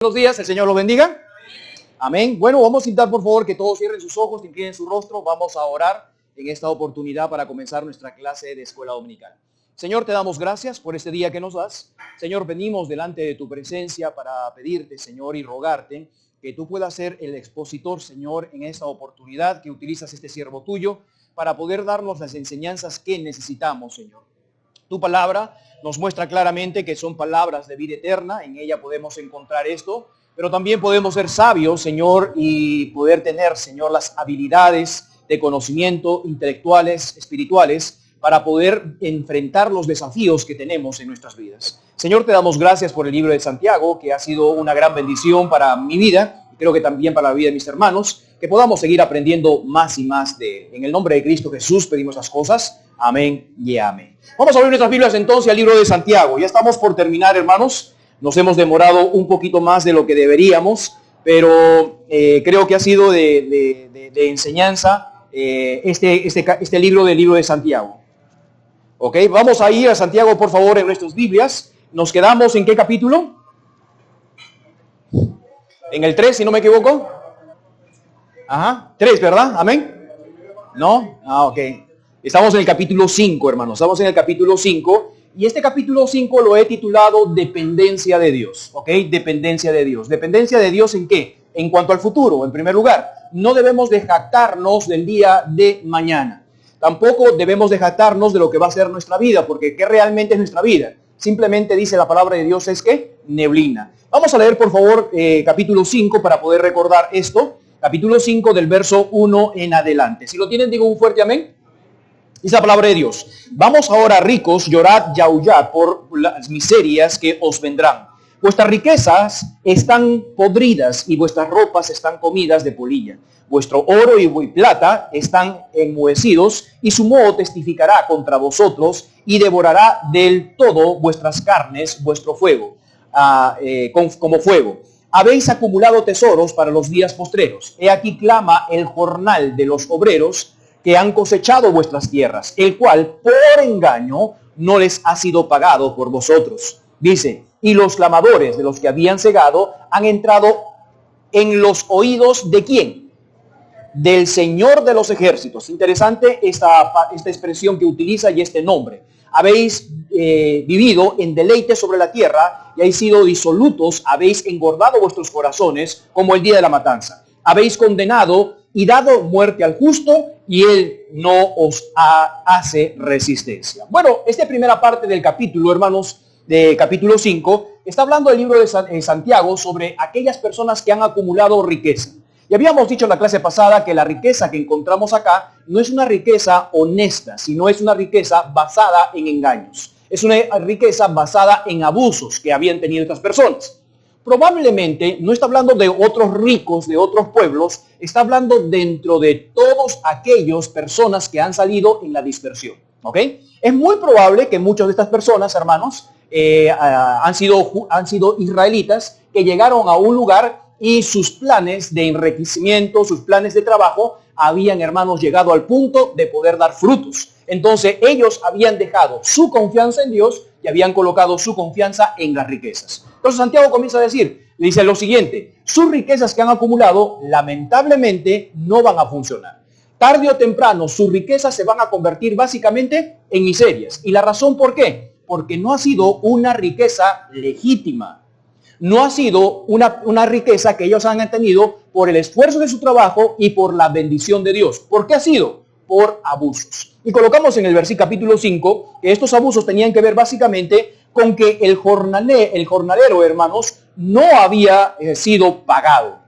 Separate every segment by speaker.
Speaker 1: Buenos días, el Señor los bendiga. Amén. Bueno, vamos a intentar por favor que todos cierren sus ojos, inclinen su rostro. Vamos a orar en esta oportunidad para comenzar nuestra clase de escuela dominical. Señor, te damos gracias por este día que nos das. Señor, venimos delante de tu presencia para pedirte, Señor, y rogarte que tú puedas ser el expositor, Señor, en esta oportunidad que utilizas este siervo tuyo para poder darnos las enseñanzas que necesitamos, Señor. Tu palabra nos muestra claramente que son palabras de vida eterna, en ella podemos encontrar esto, pero también podemos ser sabios, Señor, y poder tener, Señor, las habilidades de conocimiento intelectuales, espirituales, para poder enfrentar los desafíos que tenemos en nuestras vidas. Señor, te damos gracias por el libro de Santiago, que ha sido una gran bendición para mi vida, y creo que también para la vida de mis hermanos, que podamos seguir aprendiendo más y más de él. En el nombre de Cristo Jesús pedimos las cosas. Amén y amén. Vamos a abrir nuestras Biblias entonces al libro de Santiago. Ya estamos por terminar, hermanos. Nos hemos demorado un poquito más de lo que deberíamos, pero creo que ha sido de enseñanza este libro del libro de Santiago. Ok, vamos a ir a Santiago, por favor, en nuestras Biblias. Nos quedamos ¿en qué capítulo? En el 3, si no me equivoco. Ajá, 3, ¿verdad? Amén. ¿No? Ok. Estamos en el capítulo 5, hermanos. Estamos en el capítulo 5. Y este capítulo 5 lo he titulado Dependencia de Dios. ¿Ok? Dependencia de Dios. ¿Dependencia de Dios en qué? En cuanto al futuro, en primer lugar. No debemos de jactarnos del día de mañana. Tampoco debemos de jactarnos de lo que va a ser nuestra vida, porque ¿qué realmente es nuestra vida? Simplemente dice la palabra de Dios es que neblina. Vamos a leer, por favor, capítulo 5 para poder recordar esto. Capítulo 5 del verso 1 en adelante. Si lo tienen, digo un fuerte amén. Dice la palabra de Dios: vamos ahora, ricos, llorad y aullad por las miserias que os vendrán. Vuestras riquezas están podridas y vuestras ropas están comidas de polilla. Vuestro oro y plata están enmohecidos, y su moho testificará contra vosotros y devorará del todo vuestras carnes, vuestro fuego, como fuego. Habéis acumulado tesoros para los días postreros. He aquí clama el jornal de los obreros que han cosechado vuestras tierras, el cual por engaño no les ha sido pagado por vosotros. Dice, y los clamadores de los que habían cegado han entrado en los oídos ¿de quién? Del Señor de los ejércitos. Interesante esta expresión que utiliza y este nombre. Habéis vivido en deleite sobre la tierra y habéis sido disolutos, habéis engordado vuestros corazones como el día de la matanza. Habéis condenado y dado muerte al justo, y él no os hace resistencia. Bueno, esta primera parte del capítulo, hermanos, de capítulo 5, está hablando el libro de Santiago sobre aquellas personas que han acumulado riqueza. Y habíamos dicho en la clase pasada que la riqueza que encontramos acá no es una riqueza honesta, sino es una riqueza basada en engaños. Es una riqueza basada en abusos que habían tenido estas personas. Probablemente no está hablando de otros ricos, de otros pueblos, está hablando dentro de todos aquellos personas que han salido en la dispersión. ¿Ok? Es muy probable que muchas de estas personas, hermanos, han sido israelitas que llegaron a un lugar y sus planes de enriquecimiento, sus planes de trabajo, habían, hermanos, llegado al punto de poder dar frutos. Entonces ellos habían dejado su confianza en Dios y habían colocado su confianza en las riquezas. Entonces Santiago comienza a decir, le dice lo siguiente: sus riquezas que han acumulado lamentablemente no van a funcionar. Tarde o temprano sus riquezas se van a convertir básicamente en miserias. ¿Y la razón por qué? Porque no ha sido una riqueza legítima. No ha sido una riqueza que ellos han tenido por el esfuerzo de su trabajo y por la bendición de Dios. ¿Por qué ha sido? Por abusos. Y colocamos en el capítulo 5 que estos abusos tenían que ver básicamente con que el jornalero, hermanos, no había sido pagado.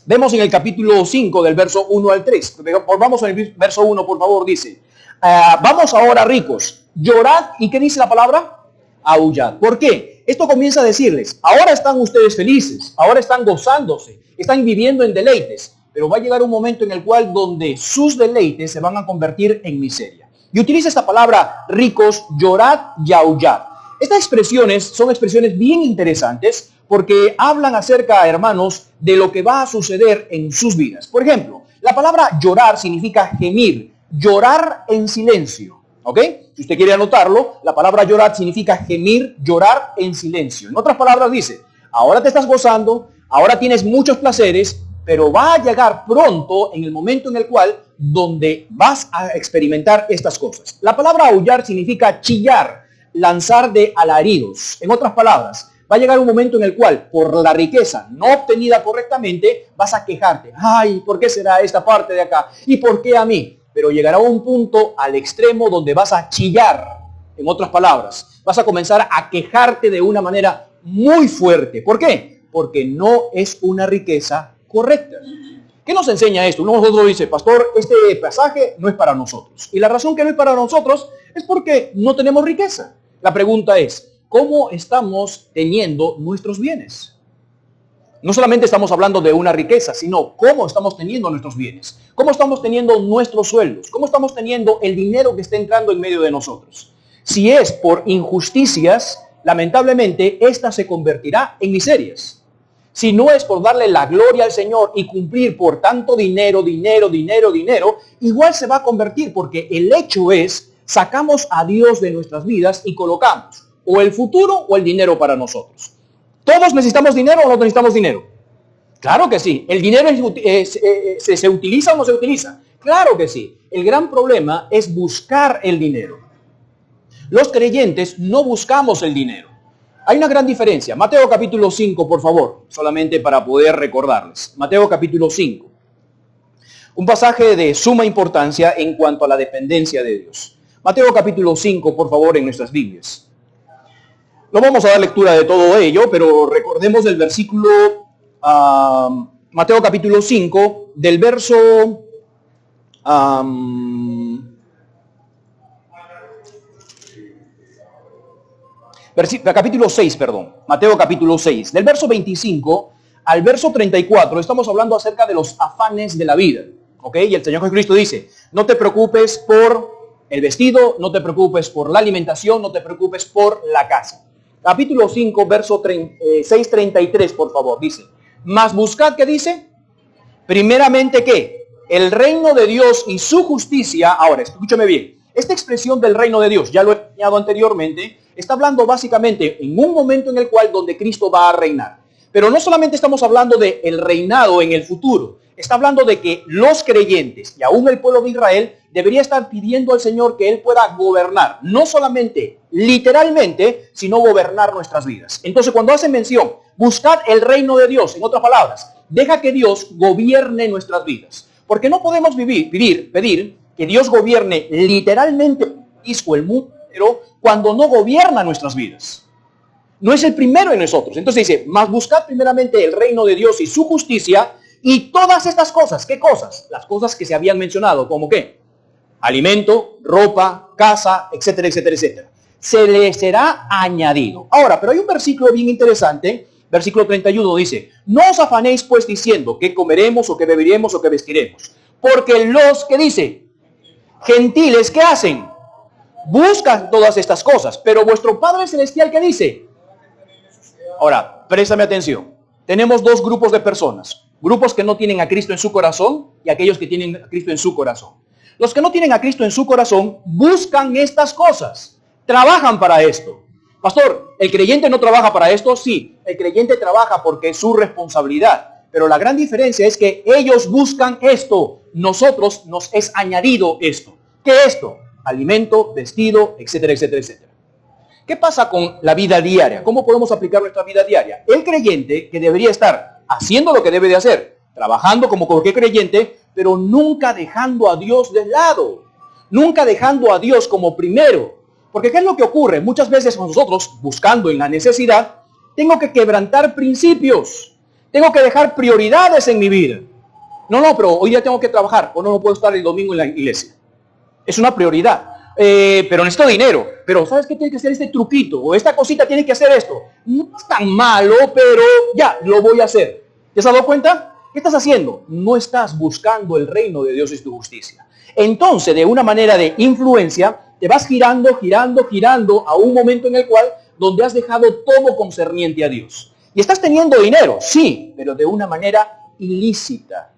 Speaker 1: Vemos en el capítulo 5 del verso 1 al 3. Vamos al verso 1, por favor, dice: vamos ahora, ricos, llorad. ¿Y qué dice la palabra? Aullad. ¿Por qué? Esto comienza a decirles, ahora están ustedes felices, ahora están gozándose, están viviendo en deleites, pero va a llegar un momento en el cual donde sus deleites se van a convertir en miseria. Y utiliza esta palabra, ricos, llorad y aullad. Estas expresiones son expresiones bien interesantes porque hablan acerca, hermanos, de lo que va a suceder en sus vidas. Por ejemplo, la palabra llorar significa gemir, llorar en silencio. ¿Ok? Si usted quiere anotarlo, la palabra llorar significa gemir, llorar en silencio. En otras palabras dice, ahora te estás gozando, ahora tienes muchos placeres, pero va a llegar pronto en el momento en el cual donde vas a experimentar estas cosas. La palabra aullar significa chillar, lanzar de alaridos. En otras palabras, va a llegar un momento en el cual por la riqueza no obtenida correctamente vas a quejarte. Ay, ¿por qué será esta parte de acá? ¿Y por qué a mí? Pero llegará un punto al extremo donde vas a chillar. En otras palabras, vas a comenzar a quejarte de una manera muy fuerte. ¿Por qué? Porque no es una riqueza correcta. ¿Qué nos enseña esto? Uno de nosotros dice, pastor, este pasaje no es para nosotros. Y la razón que no es para nosotros es porque no tenemos riqueza. La pregunta es, ¿cómo estamos teniendo nuestros bienes? No solamente estamos hablando de una riqueza, sino cómo estamos teniendo nuestros bienes. Cómo estamos teniendo nuestros sueldos. Cómo estamos teniendo el dinero que está entrando en medio de nosotros. Si es por injusticias, lamentablemente, esta se convertirá en miserias. Si no es por darle la gloria al Señor y cumplir por tanto dinero, igual se va a convertir, porque el hecho es, sacamos a Dios de nuestras vidas y colocamos o el futuro o el dinero para nosotros. ¿Todos necesitamos dinero o no necesitamos dinero? Claro que sí. ¿El dinero se utiliza o no se utiliza? Claro que sí. El gran problema es buscar el dinero. Los creyentes no buscamos el dinero. Hay una gran diferencia. Mateo capítulo 5, por favor, solamente para poder recordarles. Mateo capítulo 5. Un pasaje de suma importancia en cuanto a la dependencia de Dios. Mateo capítulo 5, por favor, en nuestras Biblias. No vamos a dar lectura de todo ello, pero recordemos el versículo, Mateo capítulo 5, del verso... capítulo 6, perdón, Mateo capítulo 6, del verso 25 al verso 34, estamos hablando acerca de los afanes de la vida, ¿ok? Y el Señor Jesucristo dice, no te preocupes por el vestido, no te preocupes por la alimentación, no te preocupes por la casa. Capítulo 5, verso 6:33, por favor, dice, mas buscad, ¿qué dice? Primeramente, ¿qué? El reino de Dios y su justicia. Ahora, escúchame bien, esta expresión del reino de Dios, ya lo he enseñado anteriormente, está hablando básicamente en un momento en el cual donde Cristo va a reinar. Pero no solamente estamos hablando de el reinado en el futuro, está hablando de que los creyentes y aún el pueblo de Israel debería estar pidiendo al Señor que Él pueda gobernar, no solamente literalmente, sino gobernar nuestras vidas. Entonces, cuando hace mención, buscar el reino de Dios, en otras palabras, deja que Dios gobierne nuestras vidas. Porque no podemos pedir que Dios gobierne literalmente el mundo, pero cuando no gobierna nuestras vidas. No es el primero en nosotros. Entonces dice, mas buscad primeramente el reino de Dios y su justicia, y todas estas cosas. ¿Qué cosas? Las cosas que se habían mencionado, ¿como qué? Alimento, ropa, casa, etcétera, etcétera, etcétera. Se le será añadido. Ahora, pero hay un versículo bien interesante, versículo 31 dice, no os afanéis pues diciendo que comeremos o que beberemos o que vestiremos. Porque los que dice, gentiles, ¿qué hacen? Buscan todas estas cosas, pero vuestro Padre Celestial, ¿qué dice? Ahora, préstame atención. Tenemos dos grupos de personas. Grupos que no tienen a Cristo en su corazón y aquellos que tienen a Cristo en su corazón. Los que no tienen a Cristo en su corazón buscan estas cosas. Trabajan para esto. Pastor, ¿el creyente no trabaja para esto? Sí, el creyente trabaja porque es su responsabilidad. Pero la gran diferencia es que ellos buscan esto. Nosotros nos es añadido esto. ¿Qué es esto? Alimento, vestido, etcétera, etcétera, etcétera. ¿Qué pasa con la vida diaria? ¿Cómo podemos aplicar nuestra vida diaria? El creyente que debería estar haciendo lo que debe de hacer, trabajando como cualquier creyente, pero nunca dejando a Dios de lado. Nunca dejando a Dios como primero. Porque ¿qué es lo que ocurre? Muchas veces nosotros, buscando en la necesidad, tengo que quebrantar principios. Tengo que dejar prioridades en mi vida. No, pero hoy día tengo que trabajar, o no puedo estar el domingo en la iglesia. Es una prioridad. Pero necesito dinero. Pero ¿sabes qué tiene que hacer este truquito? O esta cosita tiene que hacer esto. No es tan malo, pero ya, lo voy a hacer. ¿Te has dado cuenta? ¿Qué estás haciendo? No estás buscando el reino de Dios y su justicia. Entonces, de una manera de influencia, te vas girando a un momento en el cual donde has dejado todo concerniente a Dios. Y estás teniendo dinero, sí, pero de una manera ilícita.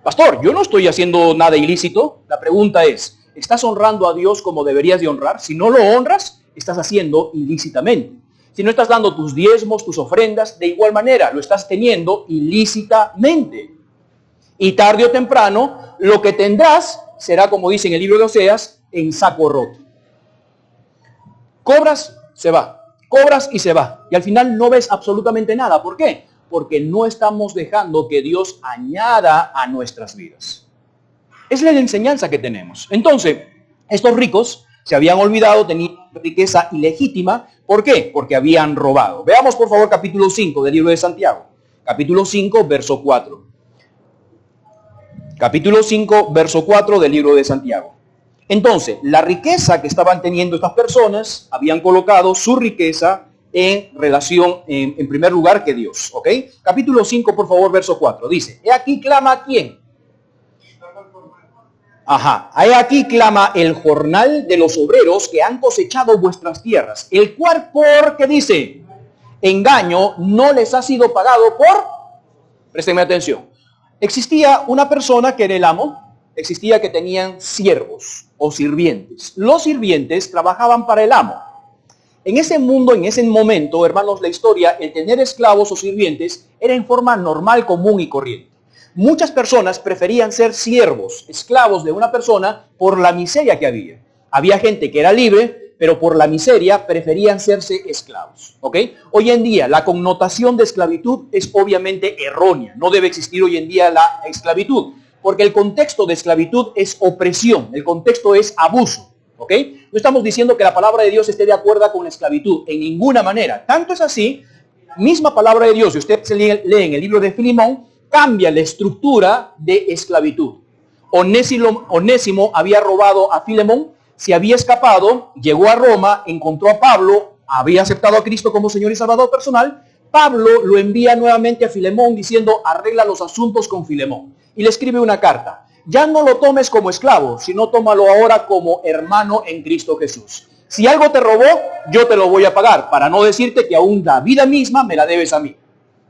Speaker 1: Pastor, yo no estoy haciendo nada ilícito. La pregunta es, ¿estás honrando a Dios como deberías de honrar? Si no lo honras, estás haciendo ilícitamente. Si no estás dando tus diezmos, tus ofrendas, de igual manera lo estás teniendo ilícitamente. Y tarde o temprano, lo que tendrás será, como dice en el libro de Oseas, en saco roto. Cobras, se va. Cobras y se va. Y al final no ves absolutamente nada. ¿Por qué? Porque no estamos dejando que Dios añada a nuestras vidas. Es la enseñanza que tenemos. Entonces, estos ricos se habían olvidado, tenían riqueza ilegítima. ¿Por qué? Porque habían robado. Veamos por favor capítulo 5 del libro de Santiago. Capítulo 5, verso 4. Capítulo 5, verso 4 del libro de Santiago. Entonces, la riqueza que estaban teniendo estas personas, habían colocado su riqueza en relación, en primer lugar, que Dios. ¿Ok? Capítulo 5, por favor, verso 4. Dice, he aquí clama ¿quién? Ajá, he aquí clama el jornal de los obreros que han cosechado vuestras tierras, el cual porque dice, engaño no les ha sido pagado por, préstenme atención, existía una persona que era el amo, existía que tenían siervos o sirvientes. Los sirvientes trabajaban para el amo. En ese mundo, en ese momento, hermanos, la historia, el tener esclavos o sirvientes era en forma normal, común y corriente. Muchas personas preferían ser siervos, esclavos de una persona por la miseria que había. Había gente que era libre, pero por la miseria preferían serse esclavos. ¿Ok? Hoy en día la connotación de esclavitud es obviamente errónea. No debe existir hoy en día la esclavitud, porque el contexto de esclavitud es opresión, el contexto es abuso. ¿Ok? No estamos diciendo que la palabra de Dios esté de acuerdo con la esclavitud, en ninguna manera. Tanto es así, misma palabra de Dios, si usted se lee en el libro de Filemón, cambia la estructura de esclavitud. Onésimo había robado a Filemón, se había escapado, llegó a Roma, encontró a Pablo, había aceptado a Cristo como Señor y Salvador personal. Pablo lo envía nuevamente a Filemón diciendo, arregla los asuntos con Filemón. Y le escribe una carta. Ya no lo tomes como esclavo, sino tómalo ahora como hermano en Cristo Jesús. Si algo te robó, yo te lo voy a pagar, para no decirte que aún la vida misma me la debes a mí.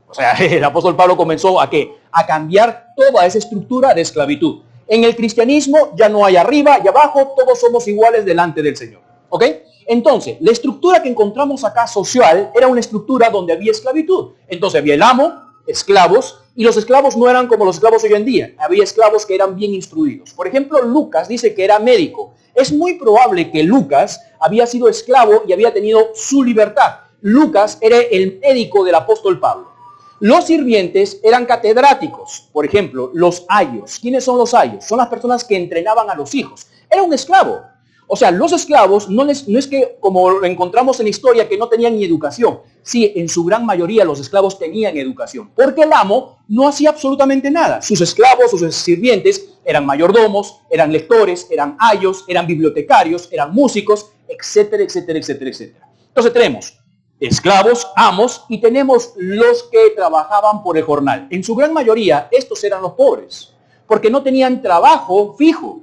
Speaker 1: O sea, el apóstol Pablo comenzó ¿a qué? A cambiar toda esa estructura de esclavitud. En el cristianismo ya no hay arriba y abajo, todos somos iguales delante del Señor. ¿Ok? Entonces, la estructura que encontramos acá social era una estructura donde había esclavitud. Entonces había el amo, esclavos, y los esclavos no eran como los esclavos hoy en día. Había esclavos que eran bien instruidos. Por ejemplo, Lucas dice que era médico. Es muy probable que Lucas había sido esclavo y había tenido su libertad. Lucas era el médico del apóstol Pablo. Los sirvientes eran catedráticos, por ejemplo, los ayos. ¿Quiénes son los ayos? Son las personas que entrenaban a los hijos. Era un esclavo. O sea, los esclavos no es que, como lo encontramos en la historia, que no tenían ni educación. Sí, en su gran mayoría los esclavos tenían educación, porque el amo no hacía absolutamente nada. Sus esclavos, sus sirvientes, eran mayordomos, eran lectores, eran ayos, eran bibliotecarios, eran músicos, etcétera, etcétera, etcétera, etcétera. Entonces tenemos esclavos, amos, y tenemos los que trabajaban por el jornal. En su gran mayoría, estos eran los pobres, porque no tenían trabajo fijo.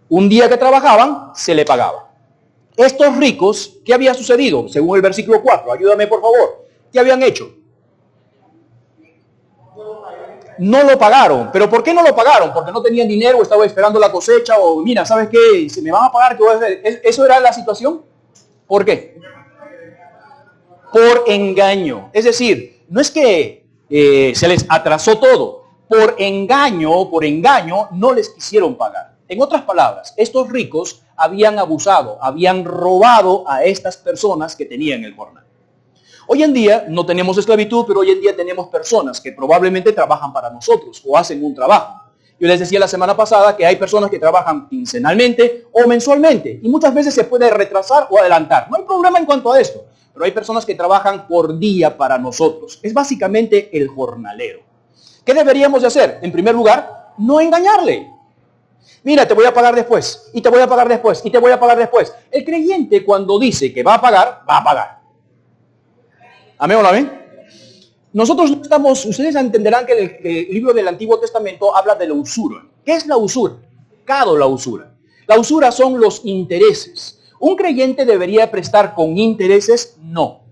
Speaker 1: Un día que trabajaban, se le pagaba. Estos ricos, ¿qué había sucedido? Según el versículo 4, ayúdame por favor. ¿Qué habían hecho? No lo pagaron. ¿Pero por qué no lo pagaron? Porque no tenían dinero, o estaba esperando la cosecha, o mira, ¿sabes qué? Si me van a pagar, ¿qué voy a hacer? ¿Eso era la situación? ¿Por qué? Por engaño. Es decir, no es que se les atrasó todo. Por engaño, no les quisieron pagar. En otras palabras, estos ricos habían abusado, habían robado a estas personas que tenían el jornal. Hoy en día no tenemos esclavitud, pero hoy en día tenemos personas que probablemente trabajan para nosotros o hacen un trabajo. Yo les decía la semana pasada que hay personas que trabajan quincenalmente o mensualmente y muchas veces se puede retrasar o adelantar. No hay problema en cuanto a esto. Pero hay personas que trabajan por día para nosotros. Es básicamente el jornalero. ¿Qué deberíamos de hacer? En primer lugar, no engañarle. Mira, te voy a pagar después, y te voy a pagar después, y te voy a pagar después. El creyente cuando dice que va a pagar, va a pagar. ¿Amén o no amén? Nosotros no estamos, ustedes entenderán que el libro del Antiguo Testamento habla de la usura. ¿Qué es la usura? La usura. La usura son los intereses. ¿Un creyente debería prestar con intereses? No.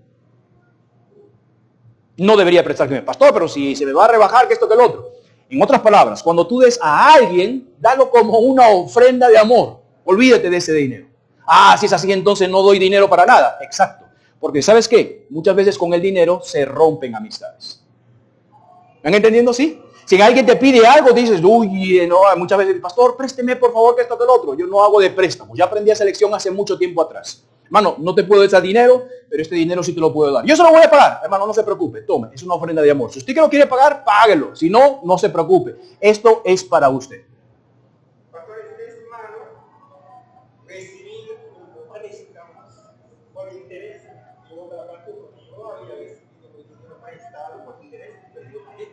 Speaker 1: No debería prestar con pastor, pero si se me va a rebajar que esto que el otro. En otras palabras, cuando tú des a alguien, dalo como una ofrenda de amor. Olvídate de ese dinero. Ah, si es así, entonces no doy dinero para nada. Exacto. Porque ¿sabes qué? Muchas veces con el dinero se rompen amistades. ¿Están entendiendo? ¿Sí? Si alguien te pide algo, dices, uy, no, muchas veces, pastor, présteme por favor que esto que el otro. Yo no hago de préstamos. Ya aprendí esa lección hace mucho tiempo atrás. Hermano, no te puedo echar dinero, pero este dinero sí te lo puedo dar. Yo se lo voy a pagar. Hermano, no se preocupe. Tome, es una ofrenda de amor. Si usted que lo quiere pagar, páguelo. Si no, no se preocupe. Esto es para usted. Pastor, es malo recibir un préstamos por interés. Yo te la calculo. Yo había recibido dinero prestado por interés, pero yo pagué.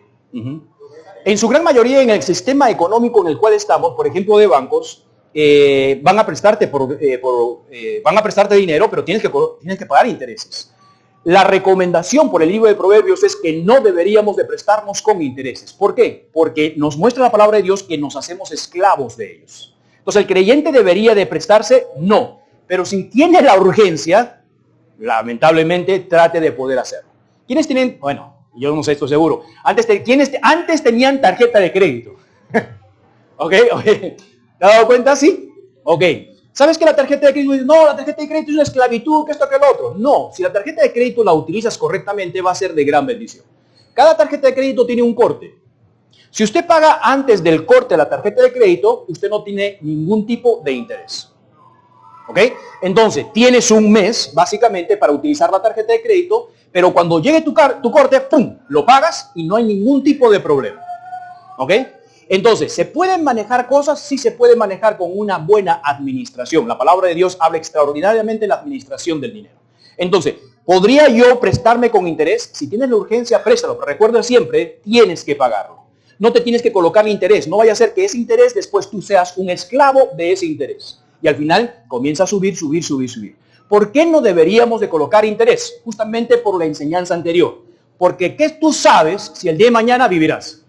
Speaker 1: En su gran mayoría, en el sistema económico en el cual estamos, por ejemplo, de bancos, van a prestarte dinero, pero tienes que pagar intereses. La recomendación por el libro de Proverbios es que no deberíamos de prestarnos con intereses. ¿Por qué? Porque nos muestra la palabra de Dios que nos hacemos esclavos de ellos. Entonces, ¿el creyente debería de prestarse? No. Pero si tiene la urgencia, lamentablemente, trate de poder hacerlo. ¿Quiénes tienen? Bueno, yo no sé, esto seguro. Antes tenían tarjeta de crédito. ¿Ok? ¿Te has dado cuenta? ¿Sí? Ok. ¿Sabes que la tarjeta de crédito dice, no, la tarjeta de crédito es una esclavitud, que esto, que el otro? No, si la tarjeta de crédito la utilizas correctamente, va a ser de gran bendición. Cada tarjeta de crédito tiene un corte. Si usted paga antes del corte de la tarjeta de crédito, usted no tiene ningún tipo de interés. ¿Ok? Entonces, tienes un mes, básicamente, para utilizar la tarjeta de crédito, pero cuando llegue tu corte, ¡pum!, lo pagas y no hay ningún tipo de problema. ¿Ok? Entonces, ¿se pueden manejar cosas? Sí se puede manejar con una buena administración. La palabra de Dios habla extraordinariamente de la administración del dinero. Entonces, ¿podría yo prestarme con interés? Si tienes la urgencia, préstalo, pero recuerda siempre, tienes que pagarlo. No te tienes que colocar interés. No vaya a ser que ese interés después tú seas un esclavo de ese interés. Y al final comienza a subir. ¿Por qué no deberíamos de colocar interés? Justamente por la enseñanza anterior. Porque ¿qué tú sabes si el día de mañana vivirás?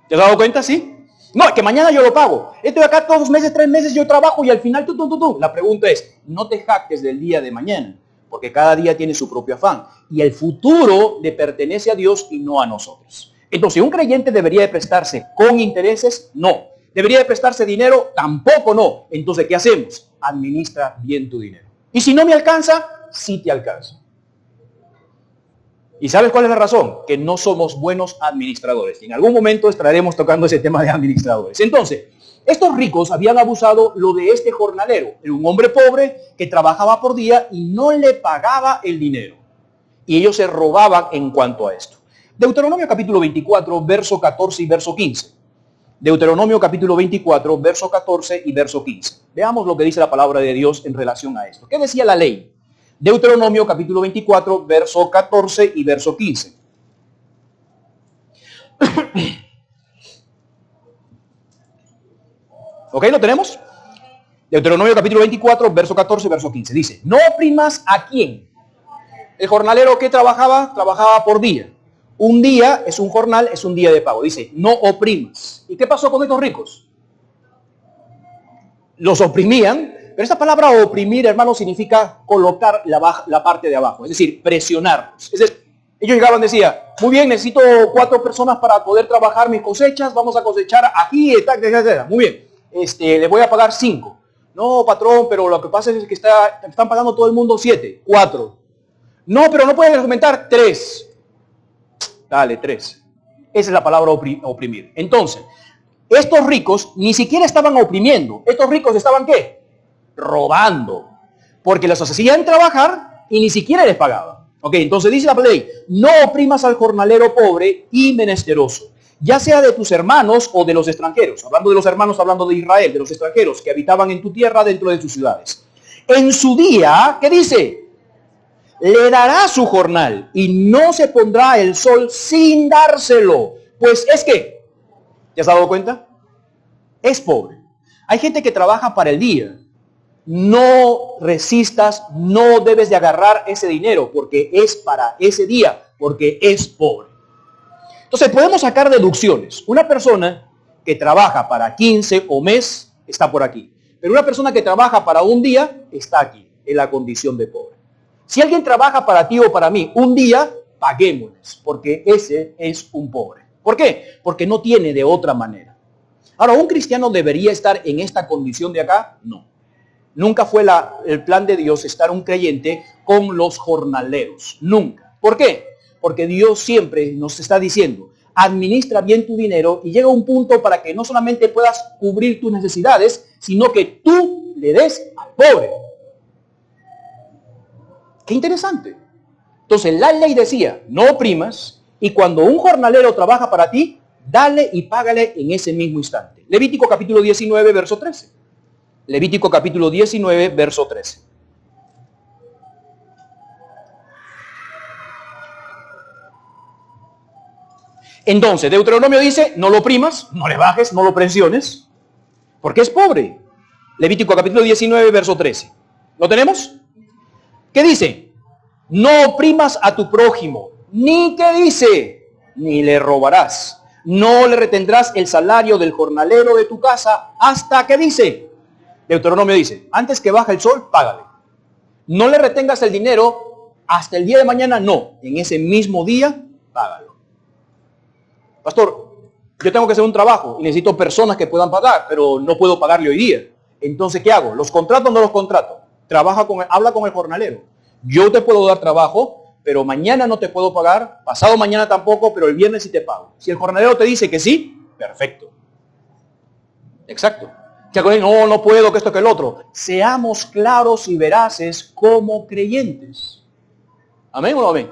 Speaker 1: ¿Te has dado cuenta? ¿Sí? No, es que mañana yo lo pago. Estoy acá todos los meses, 3 meses, yo trabajo y al final tú. La pregunta es, no te jactes del día de mañana, porque cada día tiene su propio afán. Y el futuro le pertenece a Dios y no a nosotros. Entonces, ¿un creyente debería de prestarse con intereses? No. ¿Debería de prestarse dinero? Tampoco no. Entonces, ¿qué hacemos? Administra bien tu dinero. Y si no me alcanza, sí te alcanza. ¿Y sabes cuál es la razón? Que no somos buenos administradores. Y en algún momento estaremos tocando ese tema de administradores. Entonces, estos ricos habían abusado lo de este jornalero. Era un hombre pobre que trabajaba por día y no le pagaba el dinero. Y ellos se robaban en cuanto a esto. Deuteronomio capítulo 24, verso 14 y verso 15. Deuteronomio capítulo 24, verso 14 y verso 15. Veamos lo que dice la palabra de Dios en relación a esto. ¿Qué decía la ley? Deuteronomio capítulo 24, verso 14 y verso 15. ¿Ok? ¿Lo tenemos? Deuteronomio capítulo 24, verso 14 y verso 15. Dice, no oprimas a quién. El jornalero que trabajaba por día. Un día es un jornal, es un día de pago. Dice, no oprimas. ¿Y qué pasó con estos ricos? Los oprimían. Pero esta palabra oprimir, hermano, significa colocar la parte de abajo, es decir, presionarlos. Es decir, ellos llegaban y decían, muy bien, necesito 4 personas para poder trabajar mis cosechas, vamos a cosechar aquí, etc. Muy bien, le voy a pagar 5. No, patrón, pero lo que pasa es que están pagando todo el mundo 7, 4. No, pero no pueden aumentar 3. Dale, 3. Esa es la palabra oprimir. Entonces, estos ricos ni siquiera estaban oprimiendo. Estos ricos estaban, ¿qué? Robando, porque los hacían trabajar y ni siquiera les pagaban. Ok, entonces dice la ley, no oprimas al jornalero pobre y menesteroso, ya sea de tus hermanos o de los extranjeros. Hablando de los hermanos, hablando de Israel, de los extranjeros que habitaban en tu tierra dentro de tus ciudades. En su día, ¿qué dice? Le dará su jornal y no se pondrá el sol sin dárselo. Pues es que, ¿te has dado cuenta? Es pobre. Hay gente que trabaja para el día. No resistas, no debes de agarrar ese dinero porque es para ese día, porque es pobre. Entonces podemos sacar deducciones. Una persona que trabaja para 15 o mes está por aquí. Pero una persona que trabaja para un día está aquí, en la condición de pobre. Si alguien trabaja para ti o para mí un día, paguémosles, porque ese es un pobre. ¿Por qué? Porque no tiene de otra manera. Ahora, ¿un cristiano debería estar en esta condición de acá? No. Nunca fue el plan de Dios estar un creyente con los jornaleros. Nunca. ¿Por qué? Porque Dios siempre nos está diciendo, administra bien tu dinero y llega un punto para que no solamente puedas cubrir tus necesidades, sino que tú le des al pobre. Qué interesante. Entonces la ley decía, no oprimas, y cuando un jornalero trabaja para ti, dale y págale en ese mismo instante. Levítico capítulo 19, verso 13. Levítico capítulo 19, verso 13. Entonces, Deuteronomio dice, no lo oprimas, no le bajes, no lo presiones, porque es pobre. Levítico capítulo 19, verso 13. ¿Lo tenemos? ¿Qué dice? No oprimas a tu prójimo, ni ¿qué dice? Ni le robarás. No le retendrás el salario del jornalero de tu casa hasta que dice. Deuteronomio dice, antes que baje el sol, págale. No le retengas el dinero hasta el día de mañana, no. En ese mismo día, págalo. Pastor, yo tengo que hacer un trabajo y necesito personas que puedan pagar, pero no puedo pagarle hoy día. Entonces, ¿qué hago? ¿Los contrato o no los contrato? Habla con el jornalero. Yo te puedo dar trabajo, pero mañana no te puedo pagar, pasado mañana tampoco, pero el viernes sí te pago. Si el jornalero te dice que sí, perfecto. Exacto. No, no puedo, que esto, que el otro. Seamos claros y veraces como creyentes. ¿Amén o no amén?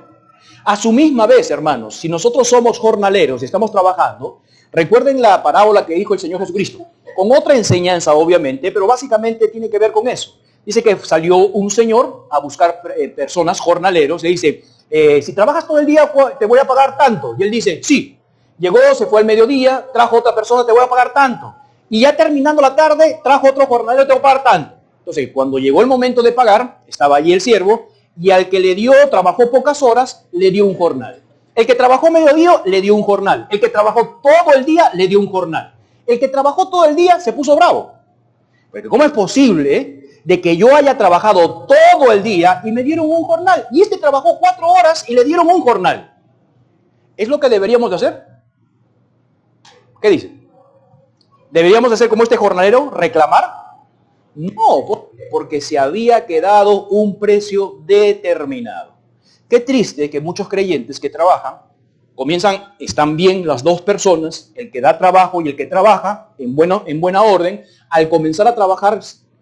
Speaker 1: A su misma vez, hermanos, si nosotros somos jornaleros y estamos trabajando, recuerden la parábola que dijo el Señor Jesucristo, con otra enseñanza obviamente, pero básicamente tiene que ver con eso. Dice que salió un señor a buscar personas, jornaleros, y dice, si trabajas todo el día, te voy a pagar tanto. Y él dice, sí. Llegó, se fue al mediodía, trajo otra persona, te voy a pagar tanto. Y ya terminando la tarde, trajo otro jornalero, te voy a pagar tanto. Entonces, cuando llegó el momento de pagar, estaba allí el siervo, y al que le dio, trabajó pocas horas, le dio un jornal. El que trabajó mediodía, le dio un jornal. El que trabajó todo el día, le dio un jornal. El que trabajó todo el día, se puso bravo. Porque ¿cómo es posible de que yo haya trabajado todo el día y me dieron un jornal? Y este trabajó 4 horas y le dieron un jornal. ¿Es lo que deberíamos de hacer? ¿Qué dice? ¿Deberíamos de hacer como este jornalero, reclamar? No, porque se había quedado un precio determinado. Qué triste que muchos creyentes que trabajan, están bien las dos personas, el que da trabajo y el que trabaja, en buena orden, al comenzar a trabajar,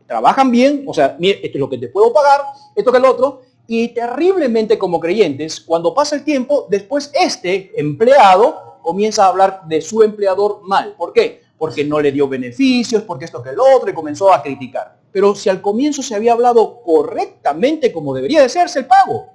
Speaker 1: trabajan bien, o sea, mire, esto es lo que te puedo pagar, esto que es lo otro, y terriblemente como creyentes, cuando pasa el tiempo, después este empleado comienza a hablar de su empleador mal. ¿Por qué? Porque no le dio beneficios, porque esto que el otro, y comenzó a criticar. Pero si al comienzo se había hablado correctamente como debería de hacerse el pago,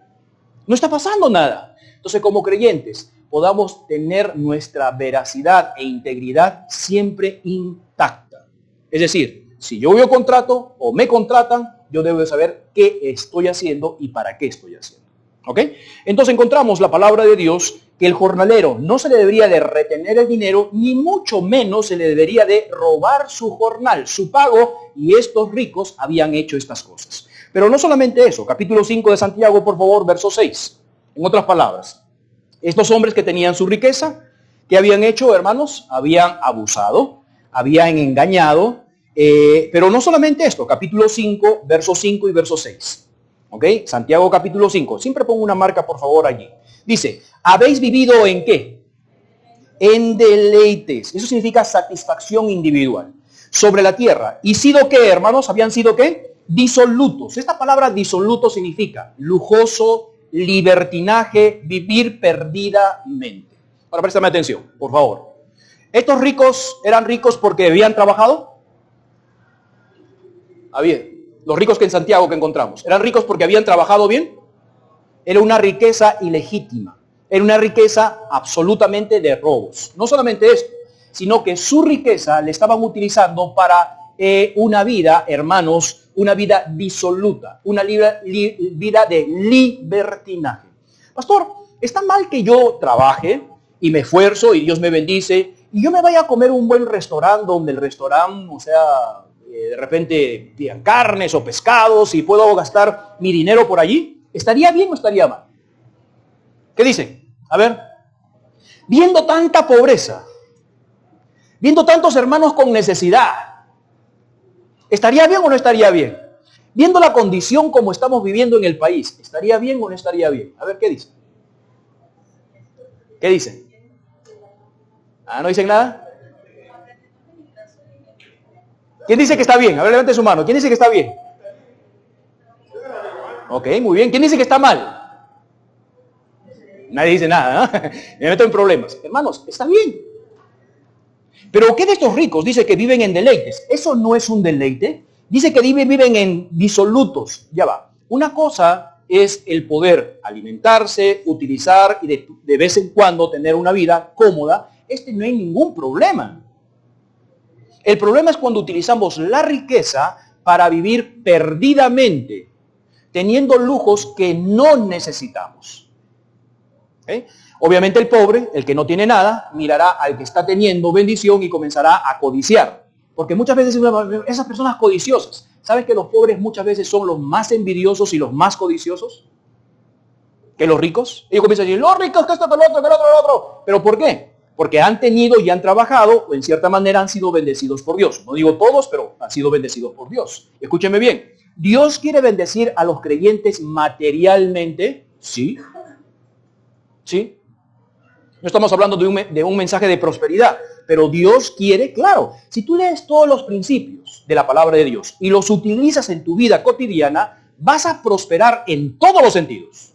Speaker 1: no está pasando nada. Entonces, como creyentes, podamos tener nuestra veracidad e integridad siempre intacta. Es decir, si yo voy a contrato o me contratan, yo debo de saber qué estoy haciendo y para qué estoy haciendo. ¿Ok? Entonces encontramos la palabra de Dios que el jornalero no se le debería de retener el dinero, ni mucho menos se le debería de robar su jornal, su pago, y estos ricos habían hecho estas cosas. Pero no solamente eso, capítulo 5 de Santiago, por favor, verso 6. En otras palabras, estos hombres que tenían su riqueza, ¿qué habían hecho, hermanos? Habían abusado, habían engañado, pero no solamente esto, capítulo 5, verso 5 y verso 6. ¿Ok? Santiago capítulo 5. Siempre pongo una marca, por favor, allí. Dice, ¿habéis vivido en qué? En deleites. Eso significa satisfacción individual. Sobre la tierra. ¿Y sido qué, hermanos? ¿Habían sido qué? Disolutos. Esta palabra disoluto significa lujoso, libertinaje, vivir perdidamente. Ahora préstame atención, por favor. ¿Estos ricos eran ricos porque habían trabajado? Había. Los ricos que en Santiago que encontramos, ¿eran ricos porque habían trabajado bien? Era una riqueza ilegítima. Era una riqueza absolutamente de robos. No solamente esto, sino que su riqueza le estaban utilizando para una vida, hermanos, una vida disoluta, una vida de libertinaje. Pastor, ¿está mal que yo trabaje y me esfuerzo y Dios me bendice y yo me vaya a comer un buen restaurante donde el restaurante, o sea, de repente pidan carnes o pescados y puedo gastar mi dinero por allí? ¿Estaría bien o estaría mal? ¿Qué dicen? A ver, viendo tanta pobreza, viendo tantos hermanos con necesidad, ¿estaría bien o no estaría bien? Viendo la condición como estamos viviendo en el país, ¿estaría bien o no estaría bien? A ver, ¿qué dicen? ¿Qué dicen? Ah, ¿no dicen nada? ¿Quién dice que está bien? A ver, levante su mano. ¿Quién dice que está bien? Ok, muy bien. ¿Quién dice que está mal? Nadie dice nada, ¿no? Me meto en problemas. Hermanos, está bien. Pero ¿qué de estos ricos? Dice que viven en deleites. Eso no es un deleite. Dice que viven en disolutos. Ya va. Una cosa es el poder alimentarse, utilizar y de vez en cuando tener una vida cómoda. No hay ningún problema. El problema es cuando utilizamos la riqueza para vivir perdidamente, teniendo lujos que no necesitamos. ¿Okay? Obviamente el pobre, el que no tiene nada, mirará al que está teniendo bendición y comenzará a codiciar. Porque muchas veces esas personas codiciosas, ¿sabes que los pobres muchas veces son los más envidiosos y los más codiciosos que los ricos? Ellos comienzan a decir, los ricos, que esto, que lo otro, que lo otro, que lo otro. ¿Pero por qué? Porque han tenido y han trabajado, o en cierta manera han sido bendecidos por Dios. No digo todos, pero han sido bendecidos por Dios. Escúcheme bien. ¿Dios quiere bendecir a los creyentes materialmente? Sí. ¿Sí? No estamos hablando de un mensaje de prosperidad, pero Dios quiere, claro, si tú lees todos los principios de la palabra de Dios y los utilizas en tu vida cotidiana, vas a prosperar en todos los sentidos.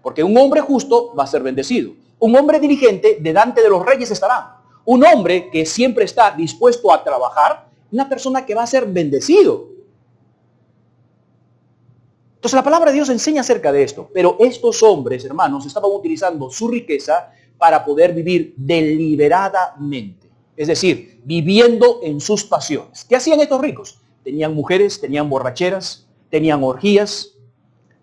Speaker 1: Porque un hombre justo va a ser bendecido. Un hombre diligente delante de los reyes estará. Un hombre que siempre está dispuesto a trabajar, una persona que va a ser bendecido. Entonces la palabra de Dios enseña acerca de esto, pero estos hombres, hermanos, estaban utilizando su riqueza para poder vivir deliberadamente, es decir, viviendo en sus pasiones. ¿Qué hacían estos ricos? Tenían mujeres, tenían borracheras, tenían orgías.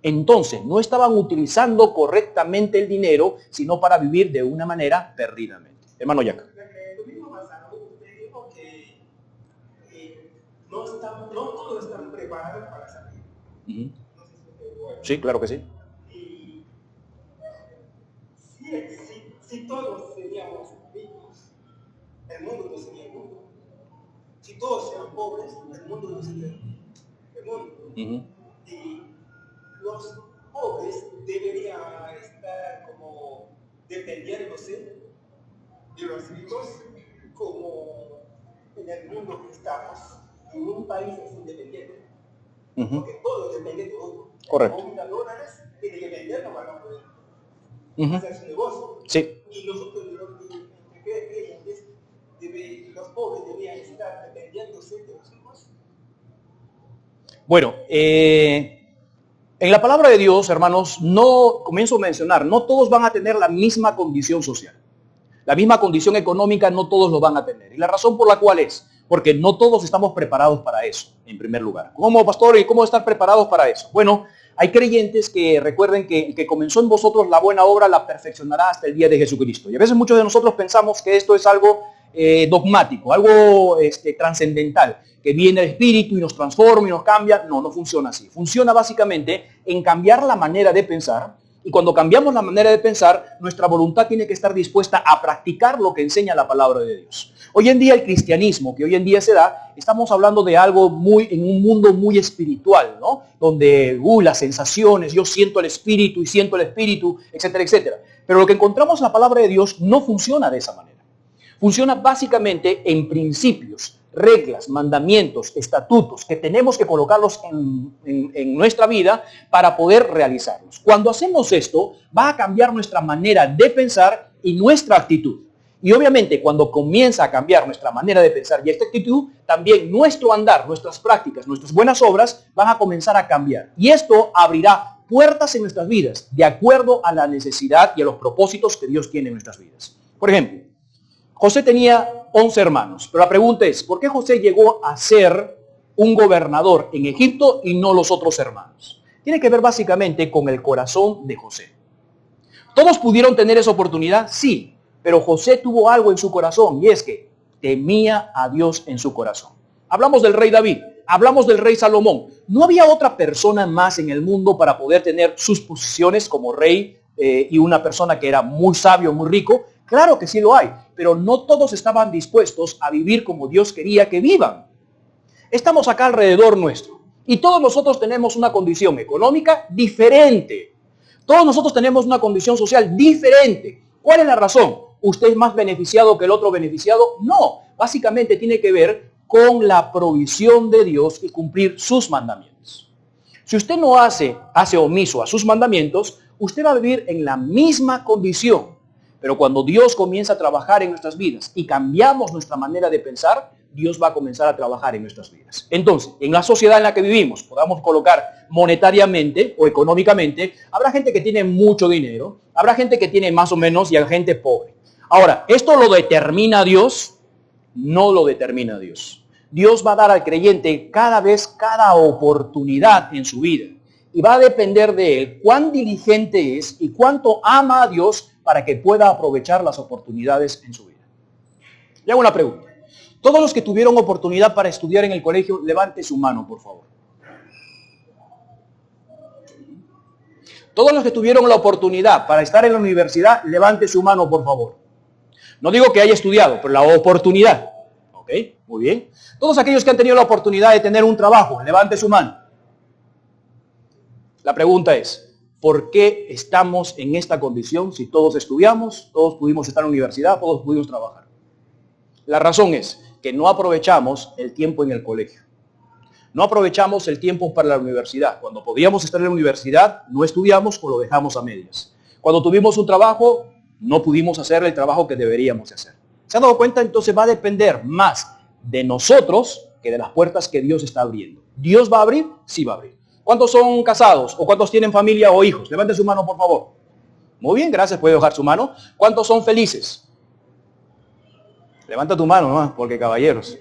Speaker 1: Entonces no estaban utilizando correctamente el dinero, sino para vivir de una manera perdidamente. Hermano Yaca. No todos están preparados para salir. Sí, claro que sí. Y si todos seríamos ricos, el mundo no sería el mundo. Si todos sean pobres, el mundo no sería el mundo. Y los pobres deberían estar como dependiéndose de los ricos, como en el mundo que estamos, en un país independiente. Porque todo depende de otro. Correcto. $1,000 tiene que venderlo para poder hacer su negocio. Sí. Y nosotros, los pobres deberían estar dependiéndose de los ricos. Bueno, en la palabra de Dios, hermanos, comienzo a mencionar, no todos van a tener la misma condición social. La misma condición económica no todos lo van a tener. Y la razón por la cual es, porque no todos estamos preparados para eso, en primer lugar. ¿Cómo, pastor? ¿Y cómo estar preparados para eso? Bueno, hay creyentes que recuerden que el que comenzó en vosotros la buena obra la perfeccionará hasta el día de Jesucristo. Y a veces muchos de nosotros pensamos que esto es algo dogmático, algo trascendental, que viene el Espíritu y nos transforma y nos cambia. No, no funciona así. Funciona básicamente en cambiar la manera de pensar. Y cuando cambiamos la manera de pensar, nuestra voluntad tiene que estar dispuesta a practicar lo que enseña la palabra de Dios. Hoy en día el cristianismo que hoy en día se da, estamos hablando de algo en un mundo muy espiritual, ¿no? Donde las sensaciones, yo siento el espíritu, etcétera, etcétera. Pero lo que encontramos en la palabra de Dios no funciona de esa manera. Funciona básicamente en principios, reglas, mandamientos, estatutos, que tenemos que colocarlos en nuestra vida para poder realizarlos. Cuando hacemos esto, va a cambiar nuestra manera de pensar y nuestra actitud. Y obviamente cuando comienza a cambiar nuestra manera de pensar y esta actitud, también nuestro andar, nuestras prácticas, nuestras buenas obras van a comenzar a cambiar. Y esto abrirá puertas en nuestras vidas de acuerdo a la necesidad y a los propósitos que Dios tiene en nuestras vidas. Por ejemplo, José tenía 11 hermanos, pero la pregunta es, ¿por qué José llegó a ser un gobernador en Egipto y no los otros hermanos? Tiene que ver básicamente con el corazón de José. ¿Todos pudieron tener esa oportunidad? Sí, pero José tuvo algo en su corazón y es que temía a Dios en su corazón. Hablamos del rey David, hablamos del rey Salomón. ¿No había otra persona más en el mundo para poder tener sus posiciones como rey y una persona que era muy sabio, muy rico? Claro que sí lo hay, pero no todos estaban dispuestos a vivir como Dios quería que vivan. Estamos acá alrededor nuestro Y todos nosotros tenemos una condición económica diferente. Todos nosotros tenemos una condición social diferente. ¿Cuál es la razón? ¿Usted es más beneficiado que el otro beneficiado? No. Básicamente tiene que ver con la provisión de Dios y cumplir sus mandamientos. Si usted no hace omiso a sus mandamientos, usted va a vivir en la misma condición. Pero cuando Dios comienza a trabajar en nuestras vidas y cambiamos nuestra manera de pensar, Dios va a comenzar a trabajar en nuestras vidas. Entonces, en la sociedad en la que vivimos, podamos colocar monetariamente o económicamente, habrá gente que tiene mucho dinero, habrá gente que tiene más o menos y hay gente pobre. Ahora, ¿esto lo determina Dios? No lo determina Dios. Dios va a dar al creyente cada oportunidad en su vida. Y va a depender de él cuán diligente es y cuánto ama a Dios para que pueda aprovechar las oportunidades en su vida. Le hago una pregunta. Todos los que tuvieron oportunidad para estudiar en el colegio, levante su mano, por favor. Todos los que tuvieron la oportunidad para estar en la universidad, levante su mano, por favor. No digo que haya estudiado, pero la oportunidad. ¿Ok? Muy bien. Todos aquellos que han tenido la oportunidad de tener un trabajo, levante su mano. La pregunta es, ¿por qué estamos en esta condición si todos estudiamos, todos pudimos estar en la universidad, todos pudimos trabajar? La razón es que no aprovechamos el tiempo en el colegio. No aprovechamos el tiempo para la universidad. Cuando podíamos estar en la universidad, no estudiamos o lo dejamos a medias. Cuando tuvimos un trabajo, no pudimos hacer el trabajo que deberíamos hacer. ¿Se han dado cuenta? Entonces va a depender más de nosotros que de las puertas que Dios está abriendo. ¿Dios va a abrir? Sí va a abrir. ¿Cuántos son casados o cuántos tienen familia o hijos? Levanten su mano, por favor. Muy bien, gracias. Puede bajar su mano. ¿Cuántos son felices? Levanta tu mano, ¿no? Porque caballeros.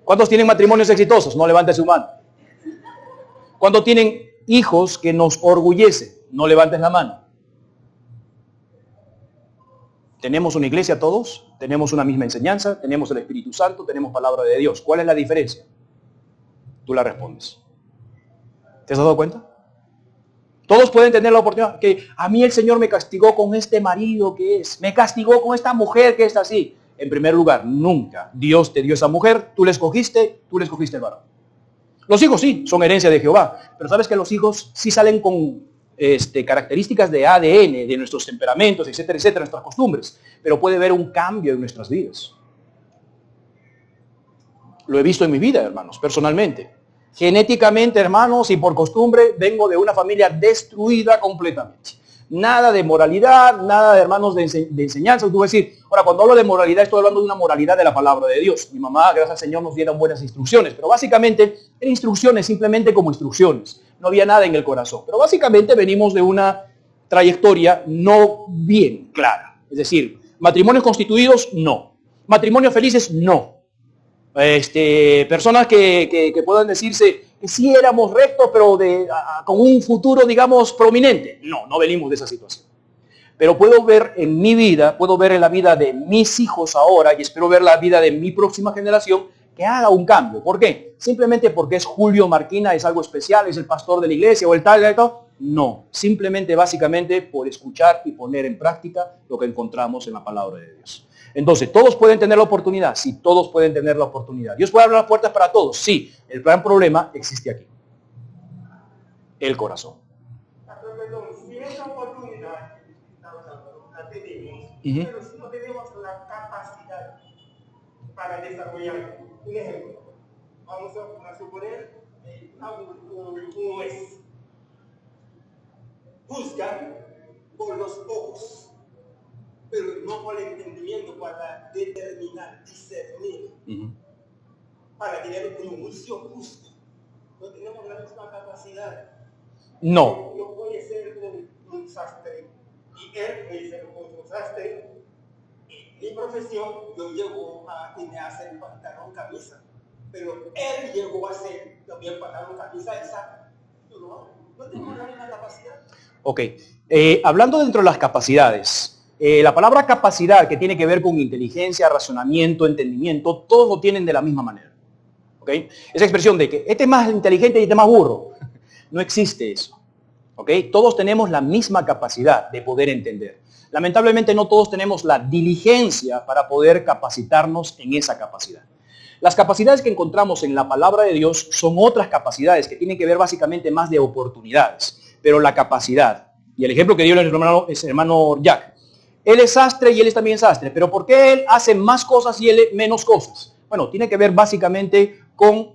Speaker 1: ¿Cuántos tienen matrimonios exitosos? No levante su mano. ¿Cuántos tienen hijos que nos orgullecen? No levantes la mano. ¿Tenemos una iglesia todos? ¿Tenemos una misma enseñanza? ¿Tenemos el Espíritu Santo? ¿Tenemos palabra de Dios? ¿Cuál es la diferencia? Tú la respondes. ¿Te has dado cuenta? Todos pueden tener la oportunidad que a mí el Señor me castigó con este marido que es, me castigó con esta mujer que es así. En primer lugar, nunca Dios te dio esa mujer, tú le escogiste el varón. Los hijos sí, son herencia de Jehová, pero sabes que los hijos sí salen con características de ADN, de nuestros temperamentos, etcétera, etcétera, nuestras costumbres, pero puede haber un cambio en nuestras vidas. Lo he visto en mi vida, hermanos, personalmente. Genéticamente, hermanos, y por costumbre, vengo de una familia destruida completamente. Nada de moralidad, nada de hermanos de enseñanza. Tú vas a decir, ahora, cuando hablo de moralidad, estoy hablando de una moralidad de la palabra de Dios. Mi mamá, gracias al Señor, nos dieron buenas instrucciones, pero básicamente eran instrucciones simplemente como instrucciones. No había nada en el corazón. Pero básicamente venimos de una trayectoria no bien clara. Es decir, matrimonios constituidos, no. Matrimonios felices, no. Personas que puedan decirse que sí éramos rectos, pero con un futuro, digamos, prominente. No venimos de esa situación. Pero puedo ver en mi vida, puedo ver en la vida de mis hijos ahora, y espero ver la vida de mi próxima generación, que haga un cambio. ¿Por qué? Simplemente porque es Julio Marquina, es algo especial, es el pastor de la iglesia o el tal. No, simplemente, básicamente, por escuchar y poner en práctica lo que encontramos en la palabra de Dios. Entonces, ¿todos pueden tener la oportunidad? Sí, todos pueden tener la oportunidad. ¿Dios puede abrir las puertas para todos? Sí. El gran problema existe aquí. El corazón.
Speaker 2: Si esa oportunidad la tenemos, pero si no tenemos la capacidad para desarrollar. Un ejemplo. Vamos a suponer un juez. Juzga por los ojos, pero no por el entendimiento para determinar, discernir, para tener un juicio justo. No tenemos la misma capacidad.
Speaker 1: No.
Speaker 2: Yo voy a ser un sastre y él puede ser un sastre. En mi profesión, yo llego a hacer pantalón camisa, pero él llegó a hacer también pantalón camisa esa. No tengo la misma capacidad.
Speaker 1: Ok. Hablando dentro de las capacidades. La palabra capacidad, que tiene que ver con inteligencia, razonamiento, entendimiento, todos lo tienen de la misma manera. ¿Ok? Esa expresión de que este es más inteligente y este es más burro. No existe eso. ¿Ok? Todos tenemos la misma capacidad de poder entender. Lamentablemente no todos tenemos la diligencia para poder capacitarnos en esa capacidad. Las capacidades que encontramos en la palabra de Dios son otras capacidades que tienen que ver básicamente más de oportunidades. Pero la capacidad, y el ejemplo que dio el hermano Jack, él es sastre y él es también sastre, pero ¿por qué él hace más cosas y él menos cosas? Bueno, tiene que ver básicamente con,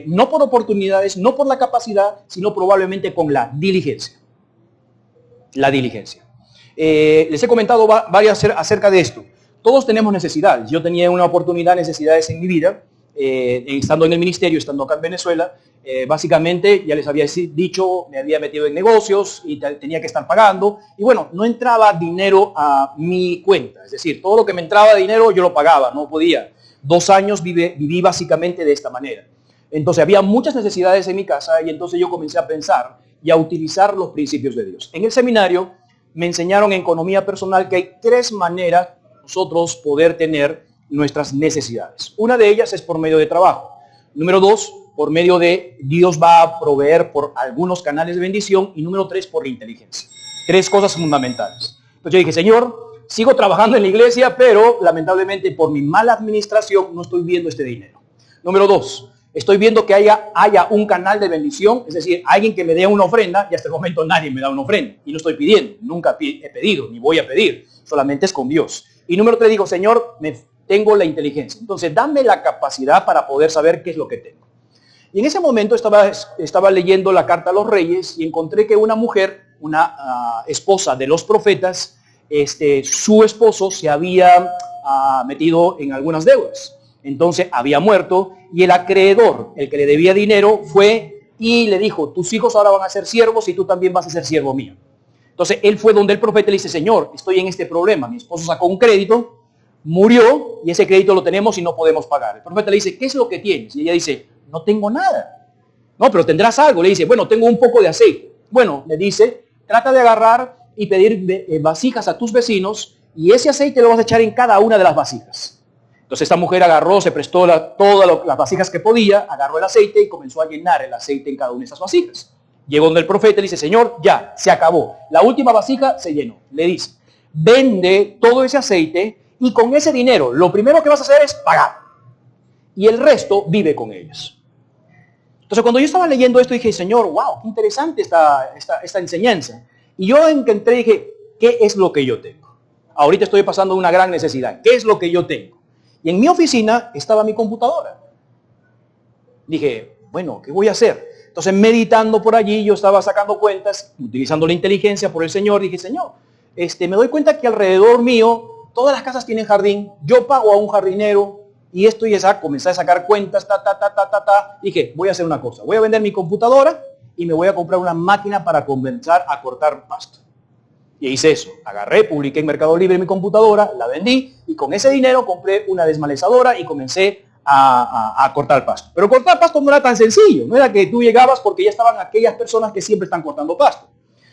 Speaker 1: no por oportunidades, no por la capacidad, sino probablemente con la diligencia. La diligencia. Les he comentado varias acerca de esto. Todos tenemos necesidades. Yo tenía una oportunidad, necesidades en mi vida, estando en el ministerio, estando acá en Venezuela. Básicamente, ya les había dicho, me había metido en negocios y tenía que estar pagando. Y bueno, no entraba dinero a mi cuenta. Es decir, todo lo que me entraba de dinero yo lo pagaba, no podía. 2 años viví básicamente de esta manera. Entonces había muchas necesidades en mi casa y entonces yo comencé a pensar y a utilizar los principios de Dios. En el seminario me enseñaron en economía personal que hay 3 maneras nosotros poder tener nuestras necesidades. Una de ellas es por medio de trabajo. Número 2, por medio de Dios va a proveer por algunos canales de bendición. Y número 3, por la inteligencia. 3 cosas fundamentales. Entonces yo dije, Señor, sigo trabajando en la iglesia, pero lamentablemente por mi mala administración no estoy viendo este dinero. Número 2, estoy viendo que haya un canal de bendición, es decir, alguien que me dé una ofrenda, y hasta el momento nadie me da una ofrenda. Y no estoy pidiendo, nunca he pedido, ni voy a pedir, solamente es con Dios. Y número 3, digo, Señor, tengo la inteligencia. Entonces, dame la capacidad para poder saber qué es lo que tengo. Y en ese momento estaba leyendo la carta a los reyes y encontré que una mujer, una esposa de los profetas, su esposo se había metido en algunas deudas. Entonces había muerto y el acreedor, el que le debía dinero, fue y le dijo, tus hijos ahora van a ser siervos y tú también vas a ser siervo mío. Entonces él fue donde el profeta le dice, Señor, estoy en este problema. Mi esposo sacó un crédito, murió y ese crédito lo tenemos y no podemos pagar. El profeta le dice, ¿qué es lo que tienes? Y ella dice, no tengo nada. No, pero tendrás algo. Le dice, bueno, tengo un poco de aceite. Bueno, le dice, trata de agarrar y pedir vasijas a tus vecinos y ese aceite lo vas a echar en cada una de las vasijas. Entonces esta mujer agarró, se prestó todas las vasijas que podía, agarró el aceite y comenzó a llenar el aceite en cada una de esas vasijas. Llegó donde el profeta y le dice, Señor, ya, se acabó. La última vasija se llenó. Le dice, vende todo ese aceite y con ese dinero lo primero que vas a hacer es pagar. Y el resto vive con ellos. Entonces cuando yo estaba leyendo esto dije, Señor, wow, qué interesante esta enseñanza. Y yo encontré y dije, ¿qué es lo que yo tengo? Ahorita estoy pasando una gran necesidad. ¿Qué es lo que yo tengo? Y en mi oficina estaba mi computadora. Dije, bueno, ¿qué voy a hacer? Entonces, meditando por allí, yo estaba sacando cuentas, utilizando la inteligencia por el Señor. Dije, Señor, me doy cuenta que alrededor mío, todas las casas tienen jardín. Yo pago a un jardinero y esto y esa. Comencé a sacar cuentas, Dije, voy a hacer una cosa. Voy a vender mi computadora y me voy a comprar una máquina para comenzar a cortar pasto. Y hice eso. Agarré, publiqué en Mercado Libre mi computadora, la vendí y con ese dinero compré una desmalezadora y comencé a cortar pasto. Pero cortar pasto no era tan sencillo. No era que tú llegabas porque ya estaban aquellas personas que siempre están cortando pasto.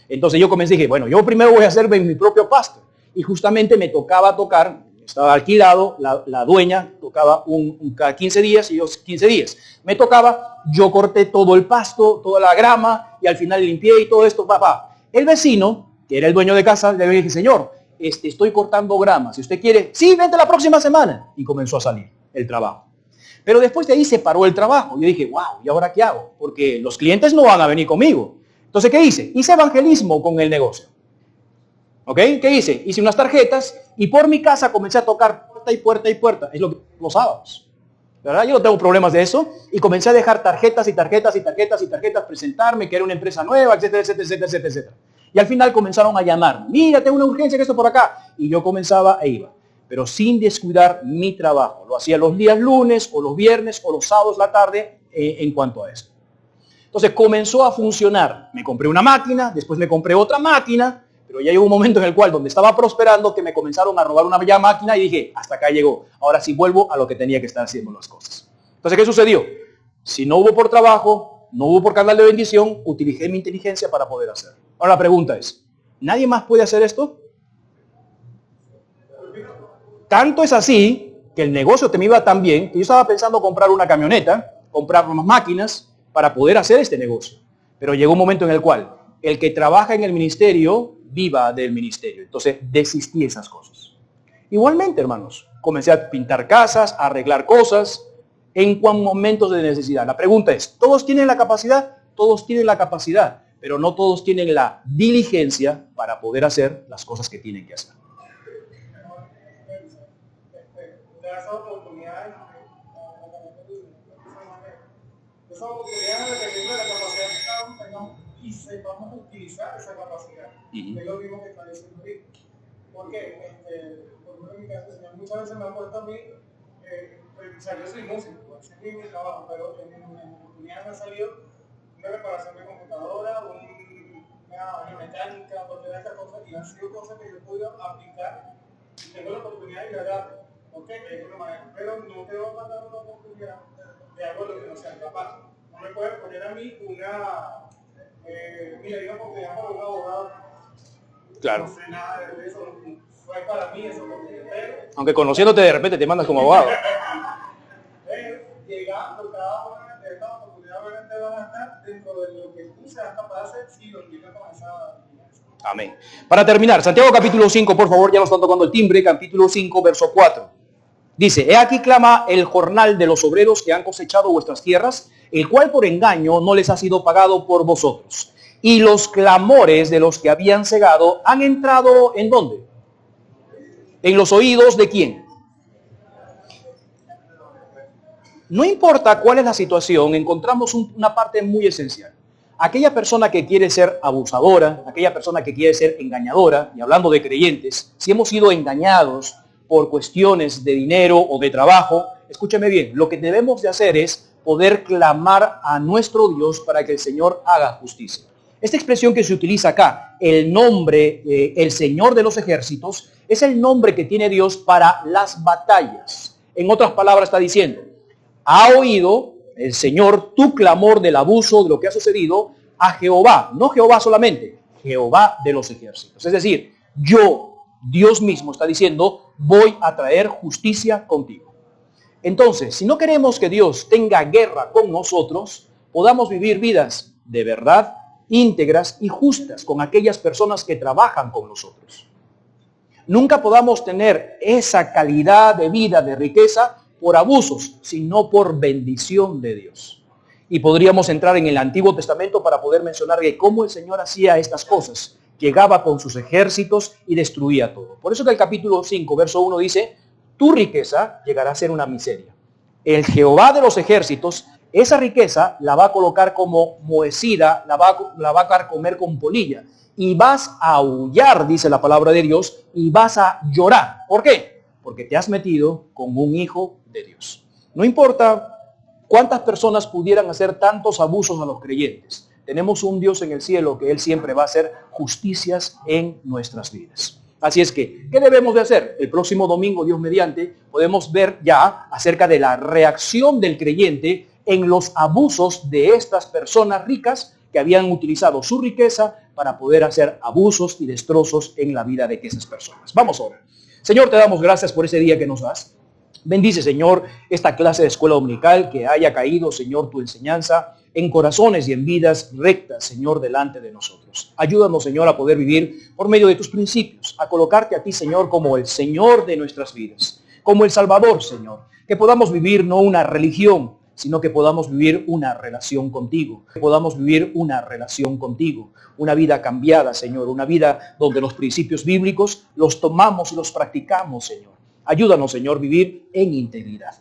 Speaker 1: Entonces yo comencé y dije, bueno, yo primero voy a hacer mi propio pasto. Y justamente me tocaba tocar, estaba alquilado, la dueña tocaba cada 15 días y yo 15 días. Me tocaba, yo corté todo el pasto, toda la grama y al final limpié y todo esto, papá. El vecino, que era el dueño de casa, le dije, Señor, estoy cortando grama. Si usted quiere, sí, vente la próxima semana. Y comenzó a salir el trabajo. Pero después de ahí se paró el trabajo. Yo dije, wow, ¿y ahora qué hago? Porque los clientes no van a venir conmigo. Entonces, ¿qué hice? Hice evangelismo con el negocio. ¿Ok? ¿Qué hice? Hice unas tarjetas y por mi casa comencé a tocar puerta y puerta y puerta. Es lo que los sábados. ¿Verdad? Yo no tengo problemas de eso. Y comencé a dejar tarjetas y tarjetas y tarjetas y tarjetas, presentarme, que era una empresa nueva, etcétera, etcétera, etcétera, etcétera, etcétera. Y al final comenzaron a llamar. Mira, tengo una urgencia, que esto por acá. Y yo comenzaba e iba. Pero sin descuidar mi trabajo. Lo hacía los días lunes o los viernes o los sábados la tarde en cuanto a eso. Entonces comenzó a funcionar. Me compré una máquina, después me compré otra máquina, pero ya llegó un momento en el cual donde estaba prosperando que me comenzaron a robar una ya máquina y dije, hasta acá llegó. Ahora sí vuelvo a lo que tenía que estar haciendo las cosas. Entonces, ¿qué sucedió? Si no hubo por trabajo, no hubo por canal de bendición, utilicé mi inteligencia para poder hacerlo. Ahora la pregunta es, ¿nadie más puede hacer esto? Tanto es así que el negocio me iba tan bien que yo estaba pensando comprar una camioneta, comprar unas máquinas para poder hacer este negocio. Pero llegó un momento en el cual el que trabaja en el ministerio viva del ministerio. Entonces desistí de esas cosas. Igualmente, hermanos, comencé a pintar casas, a arreglar cosas. en momentos de necesidad. La pregunta es, ¿todos tienen la capacidad? Todos tienen la capacidad, pero no todos tienen la diligencia para poder hacer las cosas que tienen que hacer.
Speaker 2: Esa oportunidad dependiendo de la capacidad que cada uno tengamos y sepamos utilizar esa capacidad. Es lo mismo que está diciendo ahorita. Porque, por ejemplo, en mi caso, el Señor muchas veces me ha puesto a mí, o sea, yo soy músico, ese es mi trabajo, pero en oportunidad me ha salido una reparación de computadora, una mecánica, cualquier de estas cosas, y han sido cosas que yo he podido aplicar y tengo la oportunidad de llegar, ok, que es una manera, pero no te voy a mandar una oportunidad de algo de lo que no sea capaz. No me puedes poner a mí mira, yo porque llamo a un abogado.
Speaker 1: Claro.
Speaker 2: No sé nada de eso, fue para mí eso, pero
Speaker 1: aunque conociéndote de repente te mandas como abogado.
Speaker 2: Llegando cada una de estas oportunidades obviamente van a estar dentro de lo que tú seas capaz de hacer si lo llegas con esa.
Speaker 1: Amén. Para terminar, Santiago capítulo 5, por favor, ya nos están tocando el timbre, capítulo 5, verso 4. Dice, he aquí clama el jornal de los obreros que han cosechado vuestras tierras, el cual por engaño no les ha sido pagado por vosotros. Y los clamores de los que habían cegado han entrado, ¿en dónde? ¿En los oídos de quién? No importa cuál es la situación, encontramos una parte muy esencial. Aquella persona que quiere ser abusadora, aquella persona que quiere ser engañadora, y hablando de creyentes, si hemos sido engañados por cuestiones de dinero o de trabajo, escúcheme bien, lo que debemos de hacer es poder clamar a nuestro Dios para que el Señor haga justicia. Esta expresión que se utiliza acá, el nombre, el Señor de los ejércitos, es el nombre que tiene Dios para las batallas. En otras palabras está diciendo, ha oído el Señor tu clamor del abuso, de lo que ha sucedido, a Jehová, no Jehová solamente, Jehová de los ejércitos. Es decir, Dios mismo está diciendo, voy a traer justicia contigo. Entonces, si no queremos que Dios tenga guerra con nosotros, podamos vivir vidas de verdad, íntegras y justas con aquellas personas que trabajan con nosotros. Nunca podamos tener esa calidad de vida, de riqueza, por abusos, sino por bendición de Dios. Y podríamos entrar en el Antiguo Testamento para poder mencionar que cómo el Señor hacía estas cosas. Llegaba con sus ejércitos y destruía todo. Por eso que el capítulo 5, verso 1 dice, tu riqueza llegará a ser una miseria. El Jehová de los ejércitos, esa riqueza la va a colocar como mohecida, la va a carcomer con polilla. Y vas a aullar, dice la palabra de Dios, y vas a llorar. ¿Por qué? Porque te has metido con un hijo de Dios. No importa cuántas personas pudieran hacer tantos abusos a los creyentes. Tenemos un Dios en el cielo que Él siempre va a hacer justicias en nuestras vidas. Así es que, ¿qué debemos de hacer? El próximo domingo, Dios mediante, podemos ver ya acerca de la reacción del creyente en los abusos de estas personas ricas que habían utilizado su riqueza para poder hacer abusos y destrozos en la vida de esas personas. Vamos ahora. Señor, te damos gracias por ese día que nos das. Bendice, Señor, esta clase de escuela dominical, que haya caído, Señor, tu enseñanza en corazones y en vidas rectas, Señor, delante de nosotros. Ayúdanos, Señor, a poder vivir por medio de tus principios, a colocarte a ti, Señor, como el Señor de nuestras vidas, como el Salvador, Señor. Que podamos vivir no una religión, sino que podamos vivir una relación contigo. Que podamos vivir una relación contigo. Una vida cambiada, Señor. Una vida donde los principios bíblicos los tomamos y los practicamos, Señor. Ayúdanos, Señor, a vivir en integridad.